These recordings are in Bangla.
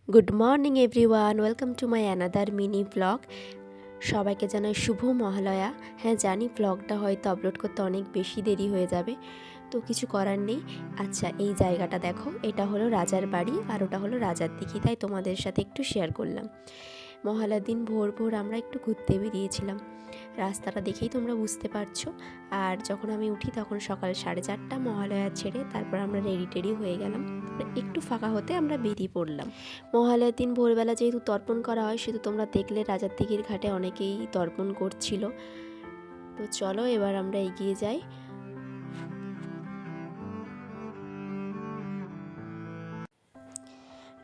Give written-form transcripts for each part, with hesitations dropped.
Good morning everyone, welcome to my another mini blog. সবাইকে জানাই শুভ মহালয়া। হ্যাঁ জানি ব্লগটা হয়তো আপলোড করতে অনেক বেশি দেরি হয়ে যাবে, তো কিছু করার নেই। আচ্ছা, এই জায়গাটা দেখো, এটা হলো রাজার বাড়ি আর ওটা হলো রাজার দিঘি, তাই তোমাদের সাথে একটু শেয়ার করলাম। মহালয়ার দিন ভোর ভোর আমরা একটু ঘুরতে বেরিয়েছিলাম, রাস্তাটা দেখেই তোমরা বুঝতে পারছো। আর যখন আমি উঠি তখন সকাল 4:30, মহালয়া ছেড়ে তারপর আমরা রেডি টেডি হয়ে গেলাম। একটু ফাঁকা হতে আমরা বেরিয়ে পড়লাম। মহালয়ার দিন ভোরবেলা যেহেতু তর্পণ করা হয়, সেহেতু তোমরা দেখলে রাজার দিঘির ঘাটে অনেকেই তর্পণ করছিল। তো চলো এবার আমরা এগিয়ে যাই।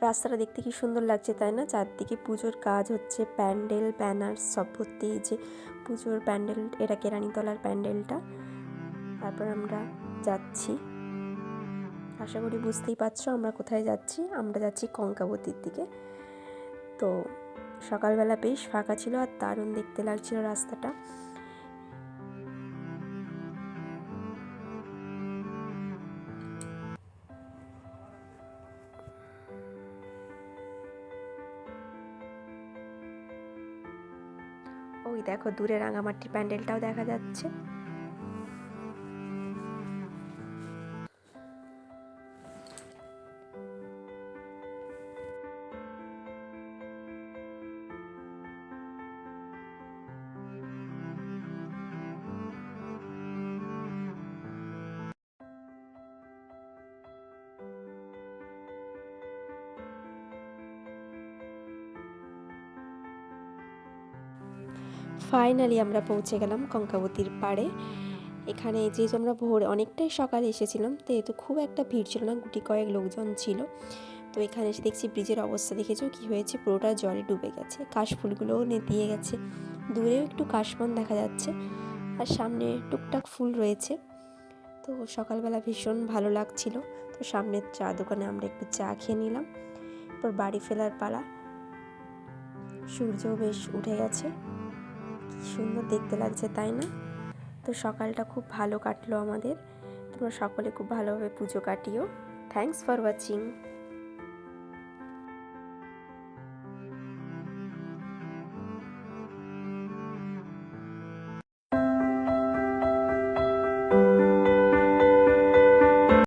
রাস্তাটা দেখতে কি সুন্দর লাগছে তাই না? চারদিকে পুজোর কাজ হচ্ছে, প্যান্ডেল ব্যানার সব ভর্তি। এই যে পুজোর প্যান্ডেল, এটা কেরানিতলার প্যান্ডেলটা। তারপর আমরা যাচ্ছি, আশা করি বুঝতেই পারছো আমরা কোথায় যাচ্ছি। আমরা যাচ্ছি কঙ্কাবতীর দিকে। তো সকালবেলা বেশ ফাঁকা ছিল আর দারুণ দেখতে লাগছিল রাস্তাটা। ওই দেখো দূরে রাঙামাটির প্যান্ডেলটাও দেখা যাচ্ছে। ফাইনালি আমরা পৌঁছে গেলাম কঙ্কাবতীর পাড়ে। এখানে যেহেতু আমরা ভোরে অনেকটাই সকালে এসেছিলাম, তো এতো খুব একটা ভিড় ছিল না, গুটি কয়েক লোকজন ছিল। তো এখানে এসে দেখছি ব্রিজের অবস্থা দেখেছো কি হয়েছে, পুরোটা জলে ডুবে গেছে, কাশফুলগুলোও নেতিয়ে গেছে। দূরেও একটু কাশবন দেখা যাচ্ছে আর সামনে টুকটাক ফুল রয়েছে। তো সকালবেলা ভীষণ ভালো লাগছিল। তো সামনের চা দোকানে আমরা একটু চা খেয়ে নিলাম। তারপর বাড়ি ফেরার পালা। সূর্যও বেশ উঠে গেছে, কি সুন্দর দেখতে লাগছে তাই না? তো সকালটা খুব ভালো কাটলো আমাদের। তোমরা সকলে খুব ভালোভাবে পুজো কাটিও। Thanks for watching.